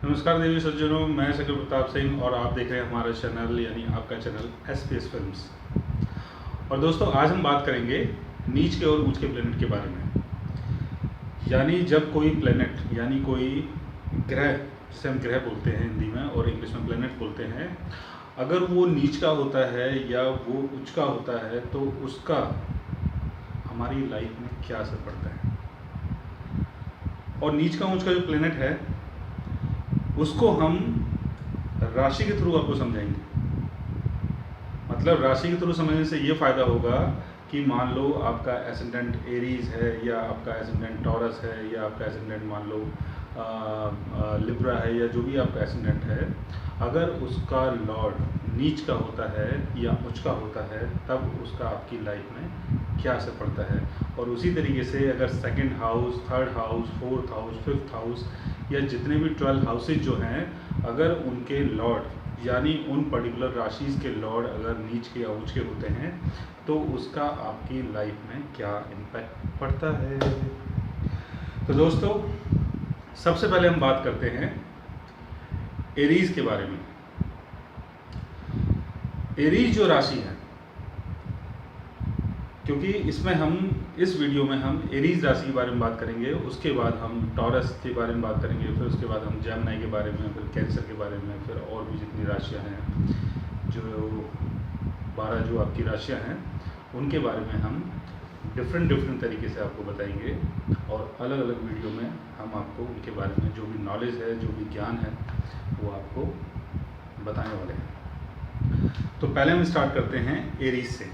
नमस्कार देवी सज्जनों, मैं शकील प्रताप सिंह और आप देख रहे हैं हमारा चैनल यानी आपका चैनल SPS फिल्म्स। और दोस्तों, आज हम बात करेंगे नीच के और ऊंच के प्लेनेट के बारे में। यानी जब कोई प्लेनेट यानी कोई ग्रह, जिसे हम ग्रह बोलते हैं हिंदी में और इंग्लिश में प्लेनेट बोलते हैं, अगर वो नीच का होता है या वो उच्च का होता है तो उसका हमारी लाइफ में क्या असर पड़ता है। और नीच का ऊंच का जो प्लेनेट है उसको हम राशि के थ्रू आपको समझाएंगे। मतलब राशि के थ्रू समझने से ये फ़ायदा होगा कि मान लो आपका एसेंडेंट एरीज है या आपका एसेंडेंट टॉरस है या आपका एसेंडेंट मान लो लिब्रा है या जो भी आपका एसेंडेंट है, अगर उसका लॉर्ड नीच का होता है या उच्च का होता है तब उसका आपकी लाइफ में क्या असर पड़ता है। और उसी तरीके से अगर second house, third house, fourth house, fifth house या जितने भी 12 हाउसेज जो हैं, अगर उनके लॉर्ड यानी उन पर्टिकुलर राशिज़ के लॉर्ड अगर नीच के या उच्च के होते हैं तो उसका आपकी लाइफ में क्या इम्पैक्ट पड़ता है। तो दोस्तों, सबसे पहले हम बात करते हैं एरीज के बारे में। एरीज जो राशि है, क्योंकि इसमें हम इस वीडियो में हम एरीज राशि के बारे में बात करेंगे, उसके बाद हम टॉरस के बारे में बात करेंगे, फिर उसके बाद हम जेमिनी के बारे में, फिर कैंसर के बारे में, फिर और भी जितनी राशियां हैं, जो 12 जो आपकी राशियां हैं उनके बारे में हम डिफरेंट तरीके से आपको बताएंगे। और अलग अलग वीडियो में हम आपको उनके बारे में जो भी नॉलेज है, जो भी ज्ञान है, वो आपको बताने वाले हैं। तो पहले हम स्टार्ट करते हैं एरीज से।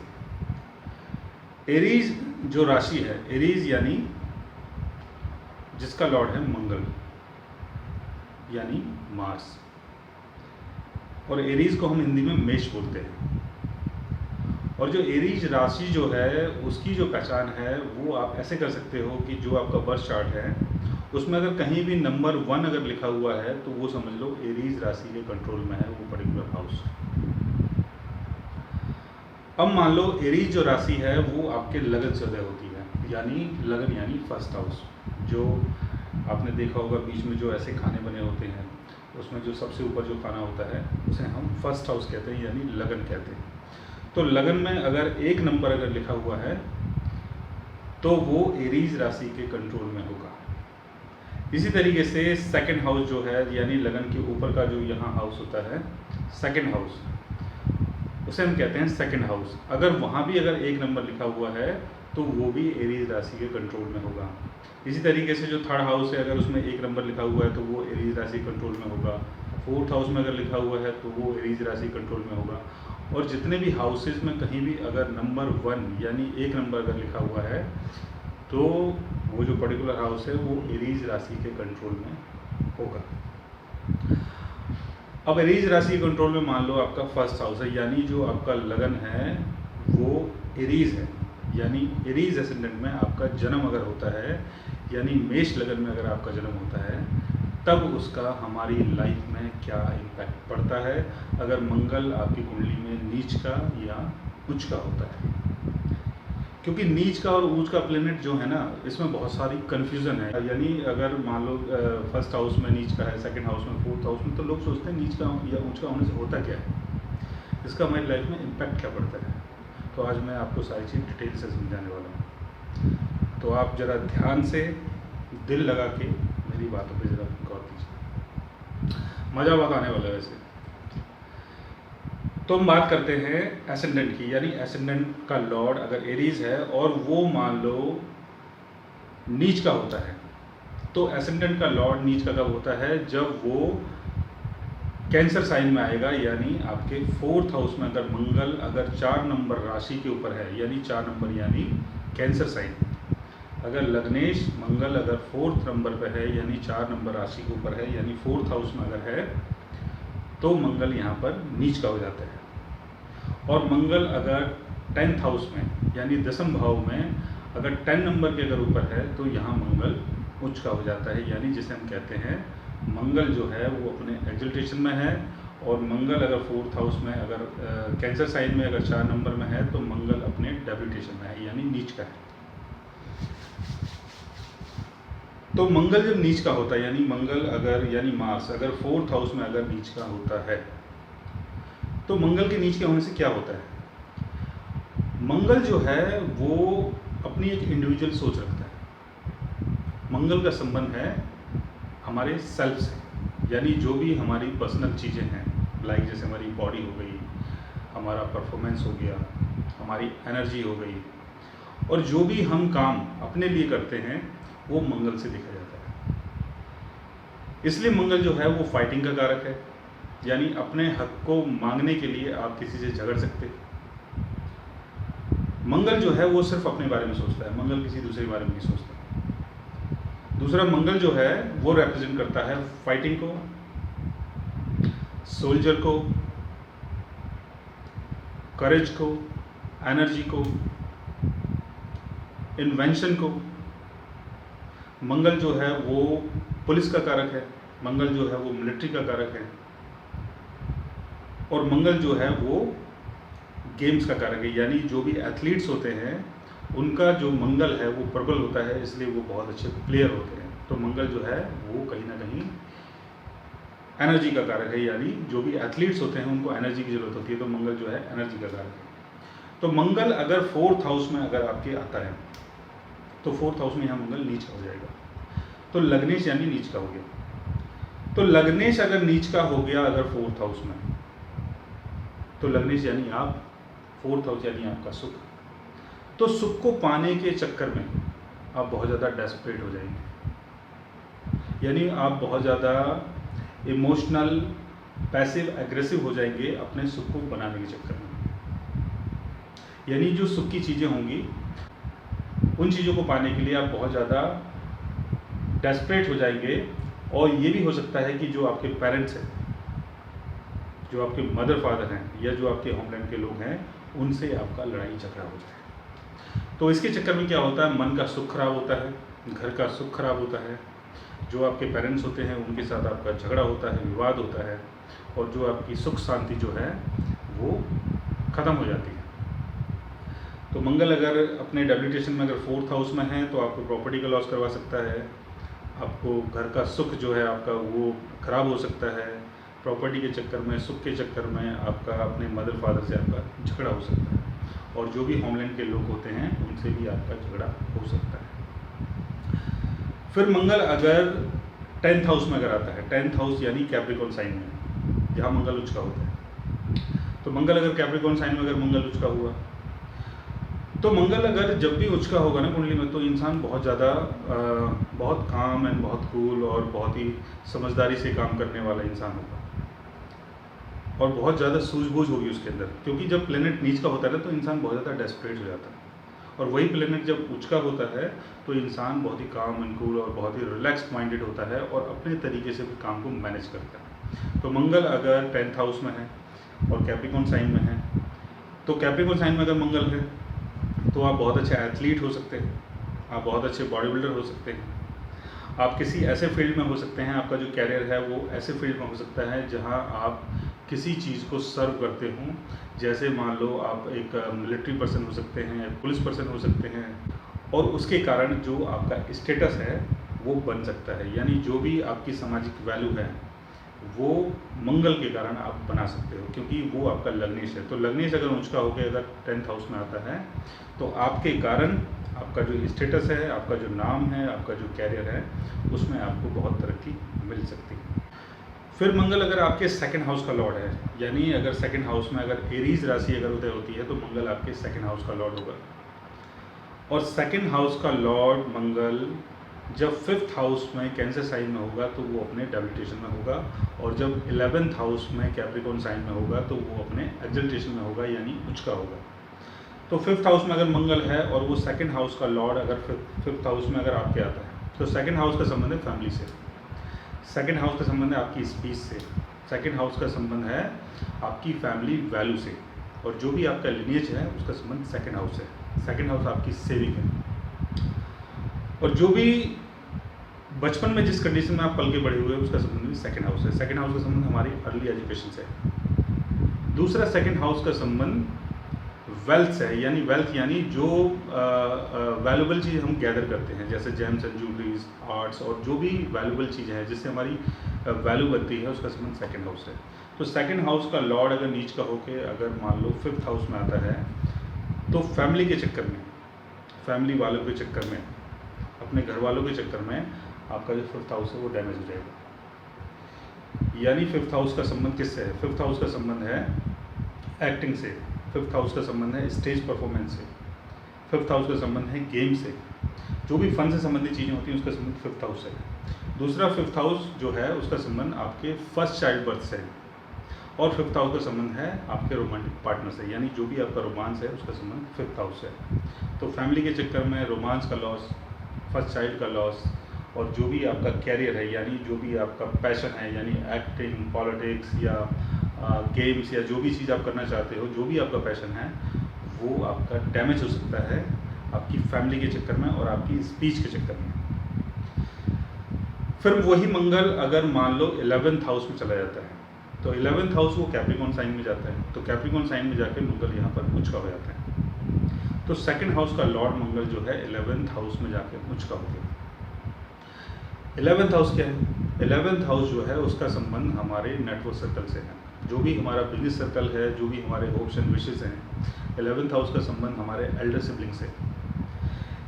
एरीज जो राशि है, एरीज यानी जिसका लॉर्ड है मंगल यानी मार्स, और एरीज को हम हिंदी में मेष बोलते हैं। और जो एरीज राशि जो है उसकी जो पहचान है वो आप ऐसे कर सकते हो कि जो आपका बर्थ चार्ट है उसमें अगर कहीं भी नंबर 1 अगर लिखा हुआ है तो वो समझ लो एरीज राशि के कंट्रोल में है वो पर्टिकुलर हाउस। अब मान लो एरीज जो राशि है वो आपके लगन से उदय होती है, यानी लगन यानी फर्स्ट हाउस। जो आपने देखा होगा बीच में जो ऐसे खाने बने होते हैं उसमें जो सबसे ऊपर जो खाना होता है उसे हम फर्स्ट हाउस कहते हैं यानी लगन कहते हैं। तो लगन में अगर एक नंबर अगर लिखा हुआ है तो वो एरीज राशि के कंट्रोल में होगा। इसी तरीके से सेकंड हाउस जो है यानी लगन के ऊपर का जो यहाँ हाउस होता है सेकंड हाउस, उसे हम कहते हैं सेकंड हाउस। अगर वहाँ भी अगर एक नंबर लिखा हुआ है तो वो भी एरीज राशि के कंट्रोल में होगा। इसी तरीके से जो थर्ड हाउस है अगर उसमें एक नंबर लिखा हुआ है तो वो एरीज राशि कंट्रोल में होगा। फोर्थ हाउस में अगर लिखा हुआ है तो वो एरीज राशि कंट्रोल में होगा। और जितने भी हाउसेज में कहीं भी अगर नंबर 1 यानी एक नंबर अगर लिखा हुआ है तो वो जो पर्टिकुलर हाउस है वो एरीज राशि के कंट्रोल में होगा। अब एरीज राशि के कंट्रोल में मान लो आपका फर्स्ट हाउस है, यानी जो आपका लगन है वो एरीज है, यानी एरीज एसेंडेंट में आपका जन्म अगर होता है यानी मेष लगन में अगर आपका जन्म होता है तब उसका हमारी लाइफ में क्या इम्पैक्ट पड़ता है अगर मंगल आपकी कुंडली में नीच का या उच्च का होता है। क्योंकि नीच का और उच्च का प्लेनेट जो है ना, इसमें बहुत सारी कन्फ्यूज़न है। यानी अगर मान लो फर्स्ट हाउस में नीच का है, सेकंड हाउस में, फोर्थ हाउस में, तो लोग सोचते हैं नीच का या उच्च का होने से होता क्या है, इसका हमारी लाइफ में इम्पैक्ट क्या पड़ता है। तो आज मैं आपको सारी चीज़ डिटेल से समझाने वाला हूँ। तो आप ज़रा ध्यान से दिल लगा के मेरी बातों पे ज़रा गौर कीजिए, मज़ा बहुत आने वाला है वैसे। तो हम बात करते हैं एसेंडेंट की, यानी एसेंडेंट का लॉर्ड अगर एरीज है और वो मान लो नीच का होता है, तो एसेंडेंट का लॉर्ड नीच का कब होता है, जब वो कैंसर साइन में आएगा। यानी आपके फोर्थ हाउस में अगर मंगल अगर 4 नंबर राशि के ऊपर है, यानी 4 नंबर यानी कैंसर साइन, अगर लग्नेश मंगल अगर फोर्थ नंबर पे है यानी 4 नंबर राशि के ऊपर है, यानी फोर्थ हाउस में अगर है तो मंगल यहाँ पर नीच का हो जाता है। और मंगल अगर 10th हाउस में यानी 10th भाव में अगर 10 नंबर के अगर ऊपर है तो यहाँ मंगल उच्च का हो जाता है, यानी जिसे हम कहते हैं मंगल जो है वो अपने एक्सल्टेशन में है। और मंगल अगर फोर्थ हाउस में अगर कैंसर साइन में अगर 4 नंबर में है तो मंगल अपने डेबिलिटेशन में है यानी नीच का है। तो मंगल जब नीच का होता है, यानी मंगल अगर यानी मार्स अगर 4th हाउस में अगर नीच का होता है, तो मंगल के नीच के होने से क्या होता है? मंगल जो है वो अपनी एक इंडिविजुअल सोच रखता है। मंगल का संबंध है हमारे सेल्फ से, यानी जो भी हमारी पर्सनल चीज़ें हैं, लाइक जैसे हमारी बॉडी हो गई, हमारा परफॉर्मेंस हो गया, हमारी एनर्जी हो गई, और जो भी हम काम अपने लिए करते हैं वो मंगल से देखा जाता है। इसलिए मंगल जो है वो फाइटिंग का कारक है, यानी अपने हक को मांगने के लिए आप किसी से झगड़ सकते हैं। मंगल जो है वो सिर्फ अपने बारे में सोचता है, मंगल किसी दूसरे के बारे में नहीं सोचता। दूसरा, मंगल जो है वो रिप्रेजेंट करता है फाइटिंग को, सोल्जर को, करेज को, एनर्जी को, इन्वेंशन को। मंगल जो है वो पुलिस का कारक है, मंगल जो है वो मिलिट्री का कारक है, और मंगल जो है वो गेम्स का कारक है, यानी जो भी एथलीट्स होते हैं उनका जो मंगल है वो प्रबल होता है, इसलिए वो बहुत अच्छे प्लेयर होते हैं। तो मंगल जो है वो कहीं ना कहीं एनर्जी का कारक है, यानी जो भी एथलीट्स होते हैं उनको एनर्जी की जरूरत होती है, तो मंगल जो है एनर्जी का कारक है। तो मंगल अगर 4th हाउस में अगर आपके आता है तो 4th हाउस में यहाँ मंगल नीच का हो जाएगा, तो लग्नेश यानी नीच का हो गया। तो लग्नेश अगर नीच का हो गया अगर 4th हाउस में, तो लग्नेश यानी आप 4th हाउस यानी आपका सुख। तो सुख को पाने के चक्कर में आप बहुत ज़्यादा डेस्परेट हो जाएंगे, यानी आप बहुत ज़्यादा इमोशनल, पैसिव एग्रेसिव हो जाएंगे अपने सुख को बनाने के चक्कर में। यानी जो सुख की चीज़ें होंगी उन चीज़ों को पाने के लिए आप बहुत ज़्यादा डेस्परेट हो जाएंगे, और ये भी हो सकता है कि जो आपके पेरेंट्स हैं, जो आपके मदर फादर हैं, या जो आपके होमलैंड के लोग हैं, उनसे आपका लड़ाई झगड़ा हो जाए। तो इसके चक्कर में क्या होता है, मन का सुख खराब होता है, घर का सुख खराब होता है, जो आपके पेरेंट्स होते हैं उनके साथ आपका झगड़ा होता है, विवाद होता है, और जो आपकी सुख शांति जो है वो ख़त्म हो जाती है। तो मंगल अगर अपने डेबिलिटेशन में अगर 4th हाउस में है तो आपको प्रॉपर्टी का लॉस करवा सकता है, आपको घर का सुख जो है आपका वो ख़राब हो सकता है, प्रॉपर्टी के चक्कर में, सुख के चक्कर में आपका अपने मदर फादर से आपका झगड़ा हो सकता है, और जो भी होमलैंड के लोग होते हैं उनसे भी आपका झगड़ा हो सकता है। फिर मंगल अगर 10th हाउस में अगर आता है, 10th हाउस यानी कैप्रिकॉर्न साइन में, जहाँ मंगल उच्च का होता है, तो मंगल अगर कैप्रिकॉर्न साइन में अगर मंगल उच्च का हुआ, तो मंगल अगर जब भी उच्च का होगा ना कुंडली में, तो इंसान बहुत ज़्यादा बहुत काम एंड बहुत कूल और बहुत ही समझदारी से काम करने वाला इंसान होगा, और बहुत ज़्यादा सूझबूझ होगी उसके अंदर, क्योंकि जब प्लेनेट नीच का होता है तो इंसान बहुत ज़्यादा डेस्परेट हो जाता है, और वही प्लेनेट जब उच्च का होता है तो इंसान बहुत ही काम एंड कूल और बहुत ही रिलैक्स्ड माइंडेड होता है, और अपने तरीके से भी काम को मैनेज करता है। तो मंगल अगर 10th हाउस में है और कैप्रिकॉर्न साइन में है, तो कैप्रिकॉर्न साइन में अगर मंगल है तो आप बहुत अच्छे एथलीट हो सकते हैं, आप बहुत अच्छे बॉडी बिल्डर हो सकते हैं, आप किसी ऐसे फील्ड में हो सकते हैं, आपका जो कैरियर है वो ऐसे फील्ड में हो सकता है जहां आप किसी चीज़ को सर्व करते हों, जैसे मान लो आप एक मिलिट्री पर्सन हो सकते हैं, पुलिस पर्सन हो सकते हैं, और उसके कारण जो आपका स्टेटस है वो बन सकता है, यानी जो भी आपकी सामाजिक वैल्यू है वो मंगल के कारण आप बना सकते हो, क्योंकि वो आपका लग्नेश है। तो लग्नेश अगर ऊंचा होकर अगर 10th हाउस में आता है तो आपके कारण आपका जो स्टेटस है, आपका जो नाम है, आपका जो कैरियर है, उसमें आपको बहुत तरक्की मिल सकती है। फिर मंगल अगर आपके 2nd हाउस का लॉर्ड है, यानी अगर 2nd हाउस में अगर एरीज राशि अगर उदय होती है तो मंगल आपके 2nd हाउस का लॉर्ड होगा, और 2nd हाउस का लॉर्ड मंगल जब 5th हाउस में कैंसर साइन में होगा तो वो अपने डेबिलिटेशन में होगा, और जब 11th हाउस में कैप्रिकॉर्न साइन में होगा तो वो अपने एक्सल्टेशन में होगा, यानी उच्च का होगा। तो 5th हाउस में अगर मंगल है और वो 2nd हाउस का लॉर्ड अगर 5th हाउस में अगर आपके आता है, तो 2nd हाउस का संबंध है फैमिली से, 2nd हाउस का संबंध है आपकी स्पीच से, 2nd हाउस का संबंध है आपकी फैमिली वैल्यू से, और जो भी आपका लिनिएज है उसका संबंध 2nd हाउस है। 2nd हाउस आपकी सेविंग है, और जो भी बचपन में जिस कंडीशन में आप पल के बड़े हुए उसका संबंध भी 2nd हाउस है। 2nd हाउस का संबंध हमारी अर्ली एजुकेशन से है। दूसरा 2nd हाउस का संबंध वेल्थ है, यानी वेल्थ यानी जो वैल्यूबल चीज़ हम गैदर करते हैं, जैसे जेम्स एंड ज्वेलरीज, आर्ट्स और जो भी वैल्यूबल चीज़ें हैं जिससे हमारी वैल्यू बनती है, उसका संबंध सेकंड हाउस है। तो सेकंड हाउस का लॉर्ड अगर नीच का होके अगर मान लो फिफ्थ हाउस में आता है, तो फैमिली के चक्कर में, फैमिली वालों के चक्कर में, अपने घर वालों के चक्कर में आपका जो फिफ्थ हाउस है वो डैमेज हो जाएगा। यानी फिफ्थ हाउस का संबंध किससे है? फिफ्थ हाउस का संबंध है एक्टिंग से, फिफ्थ हाउस का संबंध है स्टेज परफॉर्मेंस से, फिफ्थ हाउस का संबंध है गेम से, जो भी फन से संबंधित चीज़ें होती हैं उसका संबंध फिफ्थ हाउस से है। दूसरा फिफ्थ हाउस जो है उसका संबंध आपके फर्स्ट चाइल्ड बर्थ से है, और फिफ्थ हाउस का संबंध है आपके रोमांटिक पार्टनर से, यानी जो भी आपका रोमांस है उसका संबंध फिफ्थ हाउस से है। तो फैमिली के चक्कर में रोमांस का लॉस, फर्स्ट चाइल्ड का लॉस, और जो भी आपका कैरियर है यानी जो भी आपका पैशन है, यानी एक्टिंग, पॉलिटिक्स या गेम्स या जो भी चीज़ आप करना चाहते हो, जो भी आपका पैशन है वो आपका डैमेज हो सकता है आपकी फैमिली के चक्कर में और आपकी स्पीच के चक्कर में। फिर वही मंगल अगर मान लो 11th हाउस में चला जाता है, तो 11th हाउस वो कैप्रिकॉर्न साइन में जाता है, तो कैप्रिकॉर्न साइन में जाकर मंगल यहाँ पर उच्च का हो जाता है। तो सेकंड हाउस का लॉर्ड मंगल जो है 11th हाउस में जाकर उच्च का हो गया। 11th हाउस क्या है? 11th हाउस जो है उसका संबंध हमारे नेटवर्क सर्कल से है, जो भी हमारा बिजनेस सर्कल है, जो भी हमारे होप्स एंड विशेस हैं। 11th हाउस का संबंध हमारे एल्डर सिबलिंग से।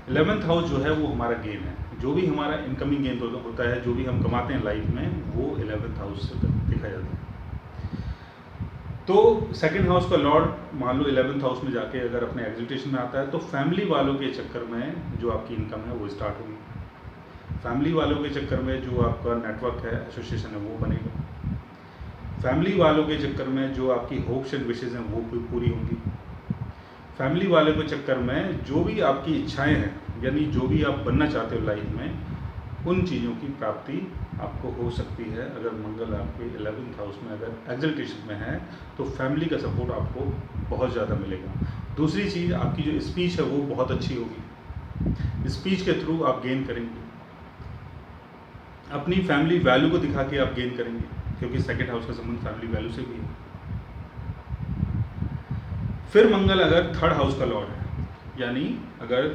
11th हाउस जो है वो हमारा गेम है, जो भी हमारा इनकमिंग गेन होता है, जो भी हम कमाते हैं लाइफ में, वो 11th हाउस से देखा जाता है। तो सेकंड हाउस का लॉर्ड मान लो 11th हाउस में जाके अगर अपने एग्जिटेशन में आता है, तो फैमिली वालों के चक्कर में जो आपकी इनकम है वो स्टार्ट होगी, फैमिली वालों के चक्कर में जो आपका नेटवर्क है, एसोसिएशन है, वो बनेगा, फैमिली वालों के चक्कर में जो आपकी होप्स एंड विशेज़ हैं वो पूरी होंगी, फैमिली वालों के चक्कर में जो भी आपकी इच्छाएं हैं, यानी जो भी आप बनना चाहते हो लाइफ में, उन चीज़ों की प्राप्ति आपको हो सकती है। अगर मंगल आपके 11th हाउस में अगर एग्जल्टेशन में है, तो फैमिली का सपोर्ट आपको बहुत ज़्यादा मिलेगा। दूसरी चीज़, आपकी जो स्पीच है वो बहुत अच्छी होगी, स्पीच के थ्रू आप गेन करेंगे, अपनी फैमिली वैल्यू को दिखा के आप गेन करेंगे, क्योंकि सेकंड हाउस का संबंध फैमिली वैल्यू से भी है। फिर मंगल अगर थर्ड हाउस का लॉर्ड है, यानी अगर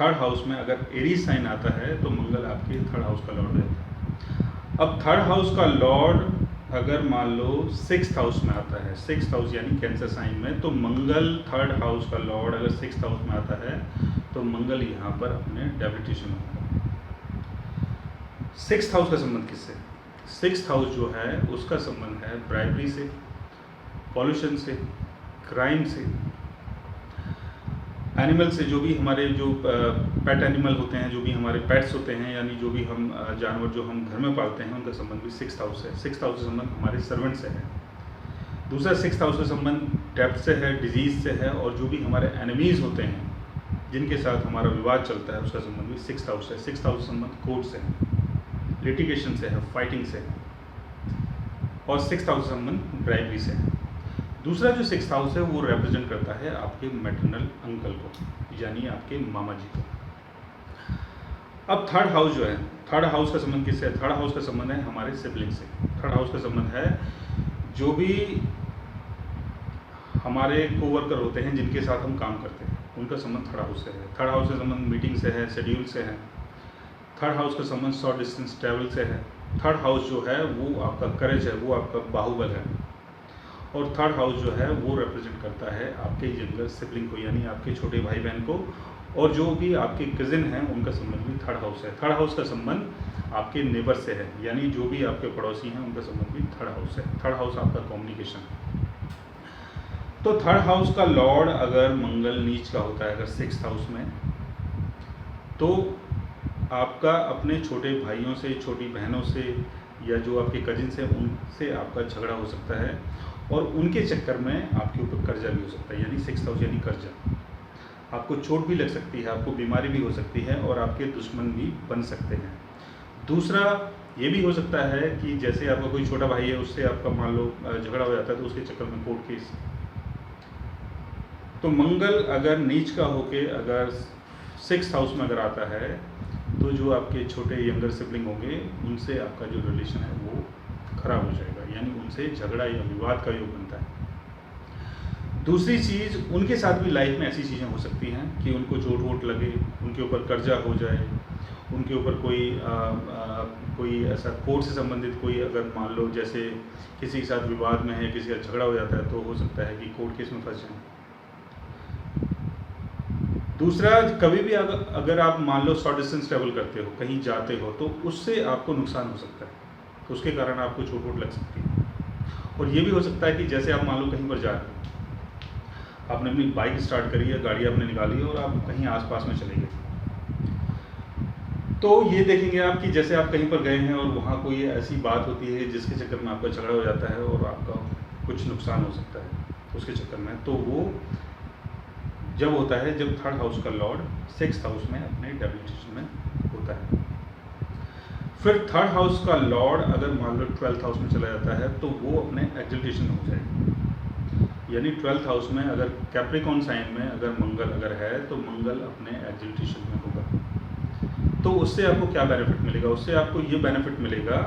थर्ड हाउस में अगर एरीज साइन आता है, तो मंगल आपके थर्ड हाउस का लॉर्ड रहता है। अब थर्ड हाउस का लॉर्ड अगर मान लो 6th हाउस में आता है, 6th हाउस यानी कैंसर साइन में, तो मंगल थर्ड हाउस का लॉर्ड अगर 6th हाउस में आता है, तो मंगल यहाँ पर अपने डेबिटेशन होता है। 6th हाउस का संबंध किससे? 6th हाउस जो है उसका संबंध है ब्राइबरी से, पॉल्यूशन से, क्राइम से, एनिमल से, जो भी हमारे जो पेट एनिमल होते हैं, जो भी हमारे पेट्स होते हैं, यानी जो भी हम जानवर जो हम घर में पालते हैं, उनका संबंध भी 6th हाउस है। 6th हाउस का संबंध हमारे सर्वेंट से है। दूसरा 6th हाउस का संबंध डेप्थ से है, डिजीज़ से है, और जो भी हमारे एनिमीज़ होते हैं जिनके साथ हमारा विवाद चलता है, उसका संबंध भी 6th हाउस है। 6th हाउस का संबंध कोर्ट से है, लिटिगेशन से है, फाइटिंग से है, और 6th हाउस का संबंध ब्राइबरी से है। दूसरा जो 6th हाउस है वो रिप्रेजेंट करता है आपके मैटरनल अंकल को, यानी आपके मामा जी को। अब थर्ड हाउस जो है, थर्ड हाउस का संबंध किससे है? थर्ड हाउस का संबंध है हमारे सिबलिंग से। थर्ड हाउस का संबंध है जो भी हमारे कोवर्कर होते हैं, जिनके साथ हम काम करते हैं, उनका संबंध थर्ड हाउस से है। थर्ड हाउस का संबंध मीटिंग से है, शेड्यूल से है। थर्ड हाउस का संबंध शॉर्ट डिस्टेंस ट्रैवल से है। थर्ड हाउस जो है वो आपका करेज है, वो आपका बाहुबल है। और थर्ड हाउस जो है वो रिप्रेजेंट करता है आपके यंगर सिबलिंग को, यानी आपके छोटे भाई बहन को, और जो भी आपके कज़िन हैं उनका संबंध भी थर्ड हाउस है। थर्ड हाउस का संबंध आपके नेबर से है, यानी जो भी आपके पड़ोसी हैं उनका संबंध भी थर्ड हाउस है। थर्ड हाउस आपका कम्युनिकेशन। तो थर्ड हाउस का लॉर्ड अगर मंगल नीच का होता है अगर 6th हाउस में, तो आपका अपने छोटे भाइयों से, छोटी बहनों से, या जो आपके कजिन्स हैं उनसे आपका झगड़ा हो सकता है, और उनके चक्कर में आपके ऊपर कर्जा भी हो सकता है, यानी 6th हाउस यानी कर्जा। आपको चोट भी लग सकती है, आपको बीमारी भी हो सकती है, और आपके दुश्मन भी बन सकते हैं। दूसरा ये भी हो सकता है कि जैसे आपका कोई छोटा भाई है, उससे आपका मान लो झगड़ा हो जाता है, तो उसके चक्कर में कोर्ट केस। तो मंगल अगर नीच का होके अगर 6th हाउस में अगर आता है, तो जो आपके छोटे यंगर सिबलिंग होंगे उनसे आपका जो रिलेशन है वो खराब हो जाएगा, यानी उनसे झगड़ा या विवाद का योग बनता है। दूसरी चीज़, उनके साथ भी लाइफ में ऐसी चीज़ें हो सकती हैं कि उनको चोट वोट लगे, उनके ऊपर कर्जा हो जाए, उनके ऊपर कोई ऐसा कोर्ट से संबंधित कोई, अगर मान लो जैसे किसी के साथ विवाद में है, किसी का झगड़ा हो जाता है, तो हो सकता है कि कोर्ट केस में फंस जाए। दूसरा, कभी भी अगर आप मान लो शॉर्ट डिस्टेंस ट्रैवल करते हो, कहीं जाते हो, तो उससे आपको नुकसान हो सकता है, तो उसके कारण आपको चोट वोट लग सकती है। और ये भी हो सकता है कि जैसे आप मान लो कहीं पर जा रहे हो, आपने अपनी बाइक स्टार्ट करी है, गाड़ी आपने निकाली और आप कहीं आसपास में चले गए, तो ये देखेंगे आप कि जैसे आप कहीं पर गए हैं और वहाँ कोई ऐसी बात होती है जिसके चक्कर में आपका झगड़ा हो जाता है और आपका कुछ नुकसान हो सकता है उसके चक्कर में। तो वो जब होता है जब थर्ड हाउस का लॉर्ड सिक्स्थ हाउस में अपने डेबिलिटेशन में होता है। फिर थर्ड हाउस का लॉर्ड अगर मान लो 12th हाउस में चला जाता है तो वो अपने एक्सल्टेशन में हो जाएगा। यानी 12th हाउस में अगर कैप्रिकॉर्न साइन में अगर मंगल अगर है तो मंगल अपने एक्सल्टेशन में होगा। तो उससे आपको क्या बेनिफिट मिलेगा? उससे आपको ये बेनिफिट मिलेगा,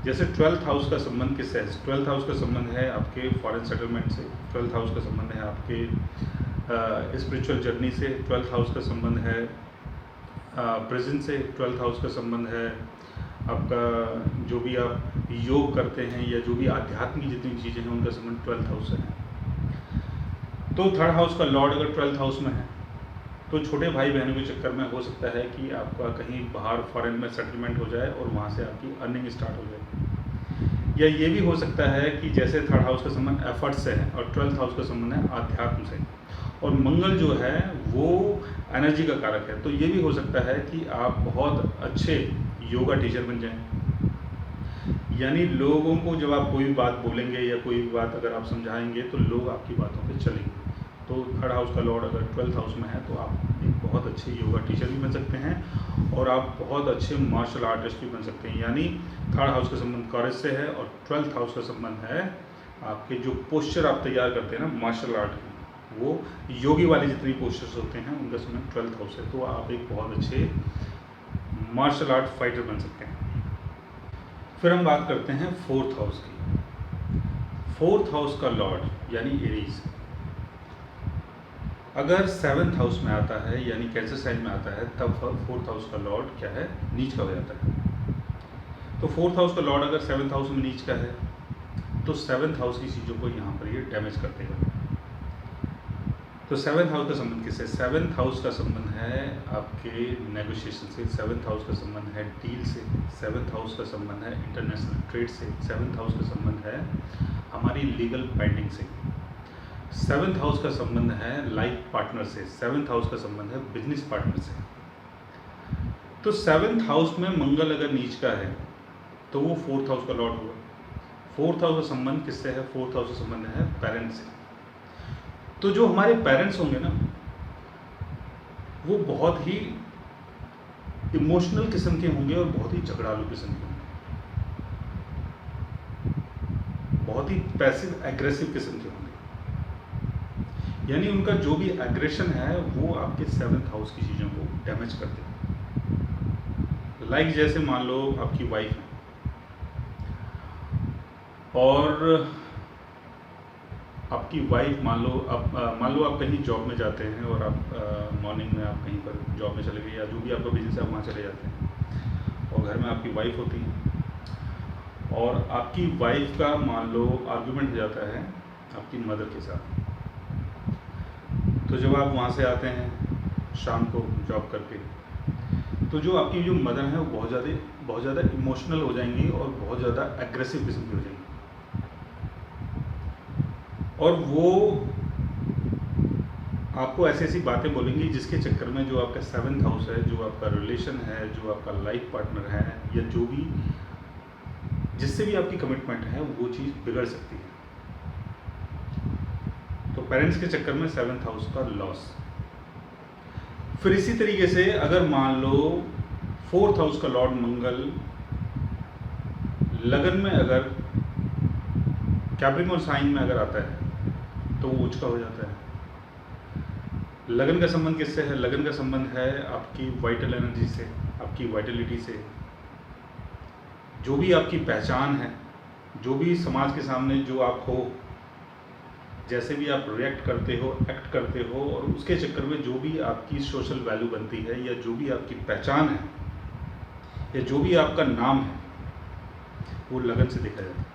जैसे 12th हाउस का संबंध किससे है? 12th हाउस का संबंध है आपके फॉरेन सेटलमेंट से, 12th हाउस का संबंध है आपके स्पिरिचुअल जर्नी से, 12th हाउस का संबंध है प्रेजेंट से, 12th हाउस का संबंध है आपका जो भी आप योग करते हैं या जो भी आध्यात्मिक जितनी चीज़ें हैं उनका संबंध 12th हाउस से है। तो थर्ड हाउस का लॉर्ड अगर 12th हाउस में है तो छोटे भाई बहनों के चक्कर में हो सकता है कि आपका कहीं बाहर फॉरेन में सेटलमेंट हो जाए और वहाँ से आपकी अर्निंग स्टार्ट हो जाए। या ये भी हो सकता है कि जैसे थर्ड हाउस का संबंध एफर्ट से है और 12th हाउस का संबंध है आध्यात्म से, और मंगल जो है वो एनर्जी का कारक है, तो ये भी हो सकता है कि आप बहुत अच्छे योगा टीचर बन जाएं। यानी लोगों को जब आप कोई भी बात बोलेंगे या कोई भी बात अगर आप समझाएंगे तो लोग आपकी बातों पे चलेंगे। तो थर्ड हाउस का लॉर्ड अगर 12th हाउस में है तो आप एक बहुत अच्छे योगा टीचर भी बन सकते हैं और आप बहुत अच्छे मार्शल आर्टिस्ट भी बन सकते हैं। यानी थर्ड हाउस का संबंध कॉरेज से है और 12th हाउस का संबंध है आपके जो पोस्चर आप तैयार करते हैं ना मार्शल आर्ट की, वो योगी वाले जितने पोस्चर्स होते हैं उनका संबंध 12th हाउस है, तो आप एक बहुत अच्छे मार्शल आर्ट फाइटर बन सकते हैं। फिर हम बात करते हैं 4th हाउस की। 4th हाउस का लॉर्ड यानी एरीज अगर 7th हाउस में आता है यानी कैंसर साइन में आता है तब 4th हाउस का लॉर्ड क्या है? नीच का हो जाता है। तो 4th हाउस का लॉर्ड अगर 7th हाउस में नीच का है तो 7th हाउस की चीज़ों को यहाँ पर ये डैमेज कर देगा। तो 7th हाउस का संबंध किससे? 7th हाउस का संबंध है आपके नेगोशिएशन से, 7th हाउस का संबंध है डील से, 7th हाउस का संबंध है इंटरनेशनल ट्रेड से, 7th हाउस का संबंध है हमारी लीगल पेंडिंग से, 7th हाउस का संबंध है लाइफ पार्टनर से, 7th हाउस का संबंध है बिजनेस पार्टनर से। तो 7th हाउस में मंगल अगर नीच का है तो वो 4th हाउस का लॉर्ड होगा। 4th हाउस का संबंध किससे है? 4th हाउस का संबंध है पेरेंट्स से। तो जो हमारे पेरेंट्स होंगे ना वो बहुत ही इमोशनल किस्म के होंगे और बहुत ही झगड़ालू किस्म के होंगे, बहुत ही पैसिव एग्रेसिव किस्म के होंगे। यानी उनका जो भी एग्रेशन है वो आपके 7th हाउस की चीज़ों को डैमेज कर देगा। लाइक जैसे मान लो आपकी वाइफ है और आपकी वाइफ मान लो आप कहीं जॉब में जाते हैं और आप मॉर्निंग में आप कहीं पर जॉब में चले गए या जो भी आपका बिजनेस है वहाँ चले जाते हैं और घर में आपकी वाइफ होती है और आपकी वाइफ का मान लो आर्गुमेंट हो जाता है आपकी मदर के साथ। तो जब आप वहाँ से आते हैं शाम को जॉब करके तो जो आपकी जो मदर है वो बहुत ज़्यादा इमोशनल हो जाएंगी और बहुत ज़्यादा एग्रेसिव किस्म की हो जाएंगी और वो आपको ऐसी ऐसी बातें बोलेंगी जिसके चक्कर में जो आपका 7th हाउस है, जो आपका रिलेशन है, जो आपका लाइफ पार्टनर है या जो भी जिससे भी आपकी कमिटमेंट है वो चीज़ बिगड़ सकती है। तो पेरेंट्स के चक्कर में 7th हाउस का लॉस। फिर इसी तरीके से अगर मान लो 4th हाउस का लॉर्ड मंगल लगन में अगर कैप्रिकॉर्न साइन में अगर आता है तो वो उच्च का हो जाता है। लगन का संबंध किससे है? लगन का संबंध है आपकी वाइटल एनर्जी से, आपकी वाइटलिटी से, जो भी आपकी पहचान है, जो भी समाज के सामने जो आप हो जैसे भी आप रिएक्ट करते हो, एक्ट करते हो, और उसके चक्कर में जो भी आपकी सोशल वैल्यू बनती है या जो भी आपकी पहचान है या जो भी आपका नाम है, वो लगन से देखा जाता है।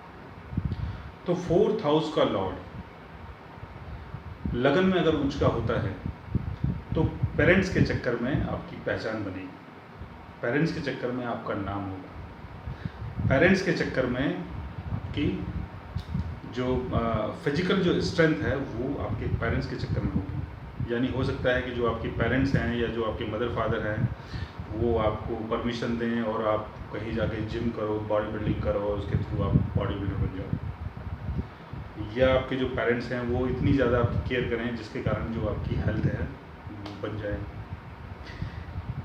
तो फोर्थ हाउस का लॉर्ड लगन में अगर उच्च का होता है तो पेरेंट्स के चक्कर में आपकी पहचान बनेगी, पेरेंट्स के चक्कर में आपका नाम होगा, पेरेंट्स के चक्कर में आपकी जो फिजिकल जो स्ट्रेंथ है वो आपके पेरेंट्स के चक्कर में होगी। यानी हो सकता है कि जो आपके पेरेंट्स हैं या जो आपके मदर फादर हैं वो आपको परमिशन दें और आप कहीं जाके जिम करो, बॉडी बिल्डिंग करो और उसके थ्रू आप बॉडी बिल्डर बन जाओ, या आपके जो पेरेंट्स हैं वो इतनी ज़्यादा आपकी केयर करें जिसके कारण जो आपकी हेल्थ है वो बन जाए।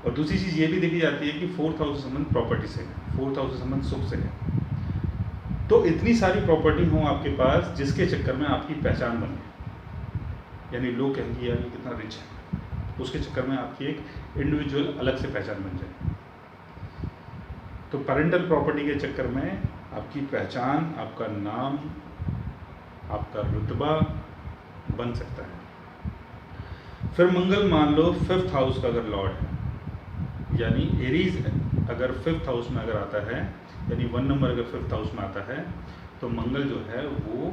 और दूसरी चीज़ ये भी देखी जाती है कि फोर्थ हाउस का संबंध प्रॉपर्टी से है, फोर्थ हाउस का संबंध सुख से है। तो इतनी सारी प्रॉपर्टी हो आपके पास जिसके चक्कर में आपकी पहचान बने, यानी लोग कहेंगे यार ये कितना रिच है, उसके चक्कर में आपकी एक इंडिविजुअल अलग से पहचान बन जाए। तो पेरेंटल प्रॉपर्टी के चक्कर में आपकी पहचान, आपका नाम, आपका रुतबा बन सकता है। फिर मंगल मान लो फिफ्थ हाउस का अगर लॉर्ड है, यानी एरीज अगर फिफ्थ हाउस में अगर आता है, यानी 1 नंबर अगर फिफ्थ हाउस में आता है तो मंगल जो है वो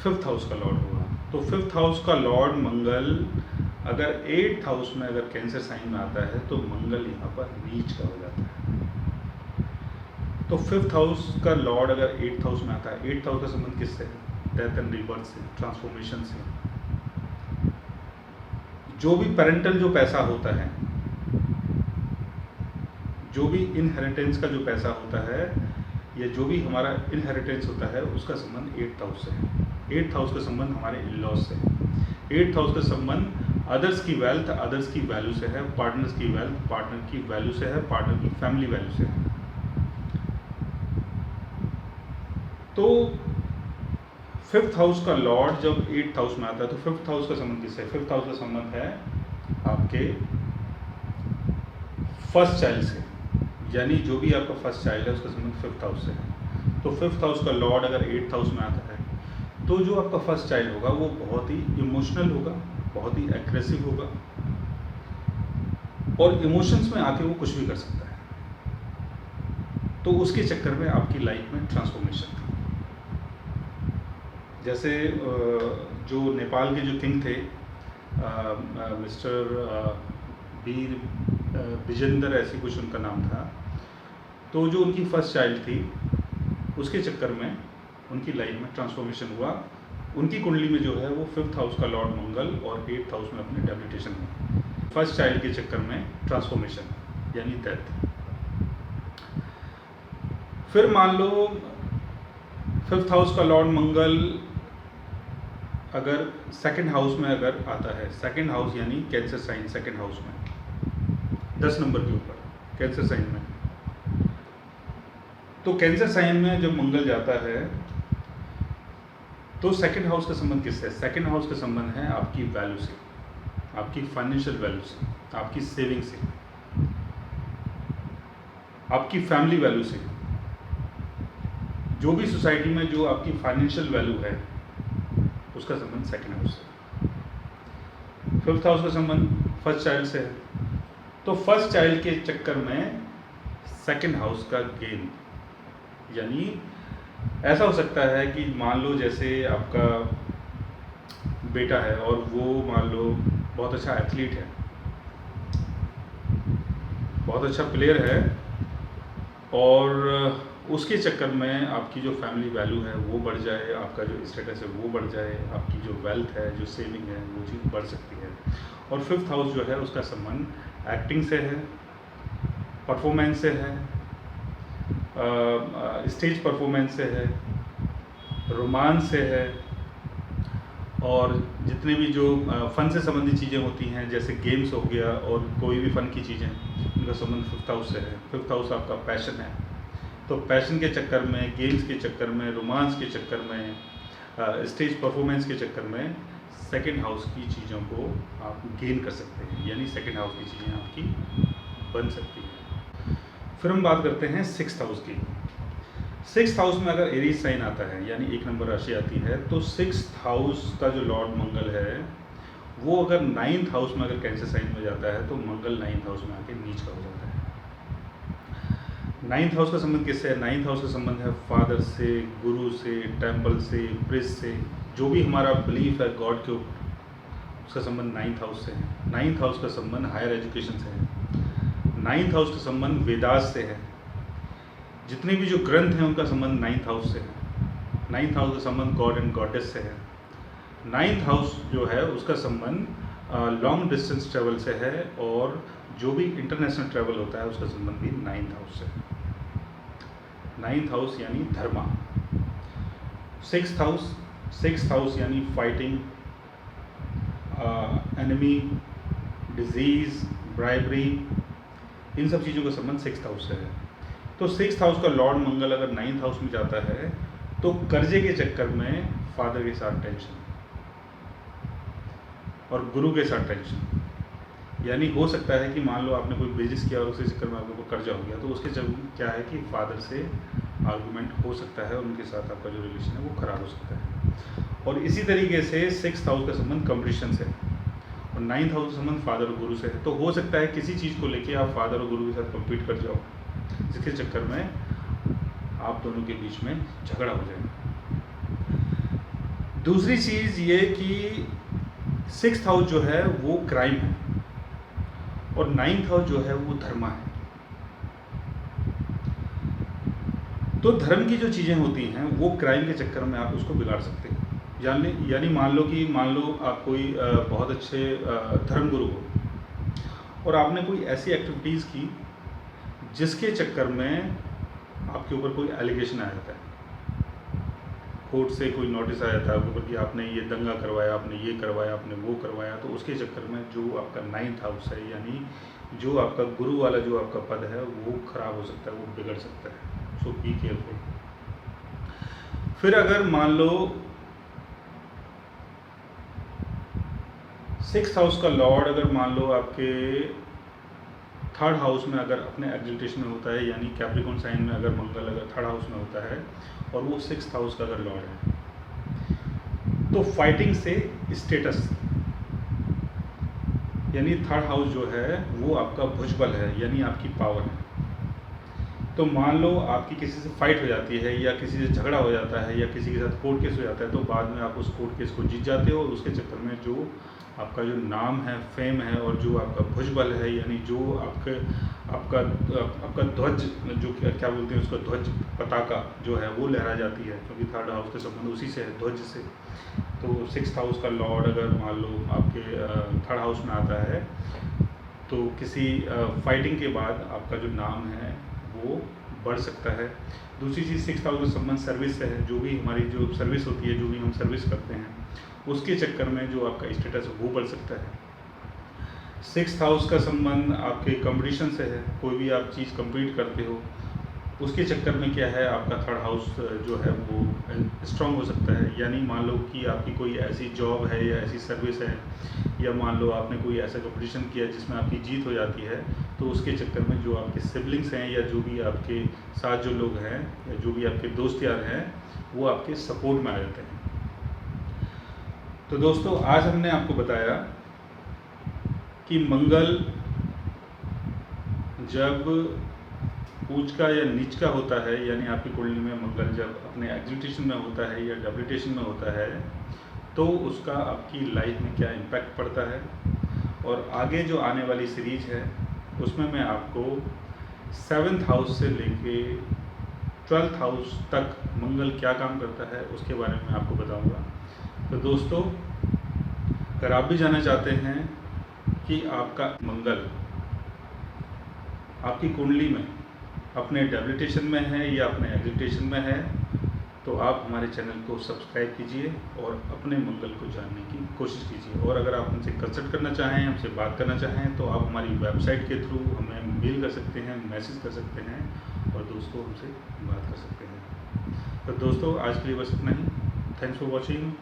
फिफ्थ हाउस का लॉर्ड होगा। तो फिफ्थ हाउस का लॉर्ड मंगल अगर 8th हाउस में अगर कैंसर साइन में आता है तो मंगल यहाँ पर नीच का हो जाता है। तो फिफ्थ हाउस का लॉर्ड अगर 8th हाउस में आता है, 8th हाउस का संबंध किससे है? डेथ एंड रीबर्थ से, ट्रांसफॉर्मेशन से। जो भी पेरेंटल जो पैसा होता है, जो भी इनहेरिटेंस का जो पैसा होता है या जो भी हमारा इनहेरिटेंस होता है उसका संबंध 8th हाउस से है। 8th हाउस का संबंध हमारे इन-लॉज से है। 8th हाउस का संबंध अदर्स की वेल्थ, अदर्स की वैल्यू से है, पार्टनर्स की वेल्थ, पार्टनर की वैल्यू से है, पार्टनर की फैमिली वैल्यू से है। तो फिफ्थ हाउस का लॉर्ड जब 8th हाउस में आता है तो फिफ्थ हाउस का संबंध किससे है? फिफ्थ हाउस का संबंध है आपके फर्स्ट चाइल्ड से, यानी जो भी आपका फर्स्ट चाइल्ड है उसका संबंध फिफ्थ हाउस से है। तो फिफ्थ हाउस का लॉर्ड अगर 8th हाउस में आता है तो जो आपका फर्स्ट चाइल्ड होगा वो बहुत ही इमोशनल होगा, बहुत ही एग्रेसिव होगा और इमोशंस में आके वो कुछ भी कर सकता है। तो उसके चक्कर में आपकी लाइफ में ट्रांसफॉर्मेशन थी। जैसे जो नेपाल के जो किंग थे मिस्टर वीर विजेंद्र, ऐसी कुछ उनका नाम था, तो जो उनकी फर्स्ट चाइल्ड थी उसके चक्कर में उनकी लाइफ में ट्रांसफॉर्मेशन हुआ। उनकी कुंडली में जो है वो फिफ्थ हाउस का लॉर्ड मंगल और 8th हाउस में अपने डेबिलिटेशन हुआ। फर्स्ट चाइल्ड के चक्कर में ट्रांसफॉर्मेशन यानी डेथ। फिर मान लो फिफ्थ हाउस का लॉर्ड मंगल अगर सेकंड हाउस में अगर आता है, सेकंड हाउस यानी कैंसर साइन, सेकंड हाउस में 10 नंबर के ऊपर कैंसर साइन में, तो कैंसर साइन में जब मंगल जाता है तो सेकंड हाउस का संबंध किससे है? सेकंड हाउस का संबंध है आपकी वैल्यू से, आपकी फाइनेंशियल वैल्यू से, आपकी सेविंग से, आपकी फैमिली वैल्यू से। जो भी सोसाइटी में जो आपकी फाइनेंशियल वैल्यू है उसका संबंध सेकंड हाउस से। फिफ्थ हाउस का संबंध फर्स्ट चाइल्ड से है। तो फर्स्ट चाइल्ड के चक्कर में सेकंड हाउस का गेन, यानी ऐसा हो सकता है कि मान लो जैसे आपका बेटा है और वो मान लो बहुत अच्छा एथलीट है, बहुत अच्छा प्लेयर है, और उसके चक्कर में आपकी जो फैमिली वैल्यू है वो बढ़ जाए, आपका जो स्टेटस है वो बढ़ जाए, आपकी जो वेल्थ है, जो सेविंग है, वो चीज़ बढ़ सकती है। और फिफ्थ हाउस जो है उसका संबंध एक्टिंग से है, परफॉर्मेंस से है, स्टेज परफॉर्मेंस से है, रोमांस से है, और जितने भी जो फ़न से संबंधित चीज़ें होती हैं जैसे गेम्स हो गया और कोई भी फ़न की चीज़ें, उनका संबंध फिफ्थ हाउस से है। फिफ्थ हाउस आपका पैशन है, तो पैशन के चक्कर में, गेम्स के चक्कर में, रोमांस के चक्कर में, स्टेज परफॉर्मेंस के चक्कर में सेकंड हाउस की चीज़ों को आप गेन कर सकते हैं, यानी सेकंड हाउस की चीज़ें आपकी बन सकती हैं। फिर हम बात करते हैं सिक्स्थ हाउस की। सिक्स हाउस में अगर एरीज साइन आता है यानी 1 नंबर राशि आती है, तो सिक्स हाउस का जो लॉर्ड मंगल है वो अगर 9th हाउस में अगर कैंसर साइन में जाता है तो मंगल 9th हाउस में आके नीच का हो जाता है। 9th हाउस का संबंध किससे है? 9th हाउस का संबंध है फादर से, गुरु से, टेम्पल से, प्रिस्ट से, जो भी हमारा बिलीफ है गॉड के ऊपर, उसका संबंध 9th हाउस से है। 9th हाउस का संबंध हायर एजुकेशन से है। 9th हाउस का संबंध वेदास से है। जितने भी जो ग्रंथ हैं उनका संबंध 9th हाउस से है। 9th हाउस का संबंध गॉड एंड गॉडेस से है। 9th हाउस जो है उसका संबंध लॉन्ग डिस्टेंस ट्रेवल से है, और जो भी इंटरनेशनल ट्रैवल होता है उसका संबंध भी 9th हाउस से है। 9th हाउस यानी धर्मा। 6th हाउस यानी फाइटिंग, एनिमी, डिजीज, ब्राइबरी, इन सब चीज़ों का संबंध 6th हाउस से है। तो 6th हाउस का लॉर्ड मंगल अगर 9th हाउस में जाता है तो कर्जे के चक्कर में फादर के साथ टेंशन और गुरु के साथ टेंशन। यानी हो सकता है कि मान लो आपने कोई बिजनेस किया और उसके चक्कर में आपको कर्जा हो गया, तो उसके चक्कर में क्या है कि फादर से आर्गुमेंट हो सकता है, उनके साथ आपका जो रिलेशन है वो खराब हो सकता है। और इसी तरीके से 6th हाउस का संबंध कंपटीशन से है और 9th हाउस का संबंध फादर और गुरु से है। तो हो सकता है किसी चीज़ को लेके आप फादर और गुरु के साथ कम्पीट कर जाओ, जिसके चक्कर में आप दोनों के बीच में झगड़ा हो जाए। दूसरी चीज़ ये कि 6th हाउस जो है वो क्राइम है और 9th हाउस जो है वो धर्मा है। तो धर्म की जो चीज़ें होती हैं वो क्राइम के चक्कर में आप उसको बिगाड़ सकते हैं। यानी मान लो आप कोई बहुत अच्छे धर्मगुरु हो और आपने कोई ऐसी एक्टिविटीज़ की जिसके चक्कर में आपके ऊपर कोई एलिगेशन आ जाता है, कोर्ट से कोई नोटिस आ जाता है आपके ऊपर कि आपने ये दंगा करवाया, आपने ये करवाया, आपने वो करवाया, तो उसके चक्कर में जो आपका 9th हाउस है यानी जो आपका गुरु वाला जो आपका पद है वो खराब हो सकता है, वो बिगड़ सकता है। सो बी केयरफुल। फिर अगर मान लो 6th हाउस का लॉर्ड अगर मान लो आपके 3rd हाउस में अगर अपने एग्जिटेशन में होता है, यानी कैप्रिकॉर्न साइन में अगर मंगल अगर 3rd हाउस में होता है और वो 6th हाउस का अगर लॉर्ड है, तो फाइटिंग से स्टेटस, यानी 3rd हाउस जो है वो आपका भुजबल है यानी आपकी पावर है। तो मान लो आपकी किसी से फाइट हो जाती है या किसी से झगड़ा हो जाता है या किसी के साथ कोर्ट केस हो जाता है, तो बाद में आप उस कोर्ट केस को जीत जाते हो और उसके चक्कर में जो आपका जो नाम है, फेम है और जो आपका भुजबल है, यानी जो आपका ध्वज, जो क्या बोलते हैं उसका, ध्वज पताका जो है वो लहरा जाती है, क्योंकि 3rd हाउस का संबंध उसी से है, ध्वज से। तो 6th हाउस का लॉर्ड अगर मान लो आपके 3rd हाउस में आता है तो किसी फाइटिंग के बाद आपका जो नाम है वो बढ़ सकता है। दूसरी चीज़ 6th हाउस का संबंध सर्विस से है, जो भी हमारी जो सर्विस होती है, जो भी हम सर्विस करते हैं उसके चक्कर में जो आपका स्टेटस है वो बढ़ सकता है। 6th हाउस का संबंध आपके कंपटीशन से है, कोई भी आप चीज़ कंप्लीट करते हो उसके चक्कर में क्या है आपका 3rd हाउस जो है वो स्ट्रांग हो सकता है। यानी मान लो कि आपकी कोई ऐसी जॉब है या ऐसी सर्विस है, या मान लो आपने कोई ऐसा कंपटीशन किया जिसमें आपकी जीत हो जाती है, तो उसके चक्कर में जो आपके सिबलिंग्स हैं या जो भी आपके साथ जो लोग हैं या जो भी आपके दोस्त यार हैं वो आपके सपोर्ट में आ जाते हैं। तो दोस्तों आज हमने आपको बताया कि मंगल जब ऊंच का या नीच का होता है, यानी आपकी कुंडली में मंगल जब अपने एग्जिटेशन में होता है या डेबिलिटेशन में होता है, तो उसका आपकी लाइफ में क्या इम्पैक्ट पड़ता है। और आगे जो आने वाली सीरीज है उसमें मैं आपको 7th हाउस से लेके 12th हाउस तक मंगल क्या काम करता है उसके बारे में आपको बताऊंगा। तो दोस्तों अगर आप भी जानना चाहते हैं कि आपका मंगल आपकी कुंडली में अपने डेबिलिटेशन में है या अपने एग्जिटेशन में है, तो आप हमारे चैनल को सब्सक्राइब कीजिए और अपने मंगल को जानने की कोशिश कीजिए। और अगर आप हमसे कंसल्ट करना चाहें, हमसे बात करना चाहें, तो आप हमारी वेबसाइट के थ्रू हमें मेल कर सकते हैं, मैसेज कर सकते हैं और दोस्तों हमसे बात कर सकते हैं। तो दोस्तों आज के लिए बस इतना ही। Thanks for watching.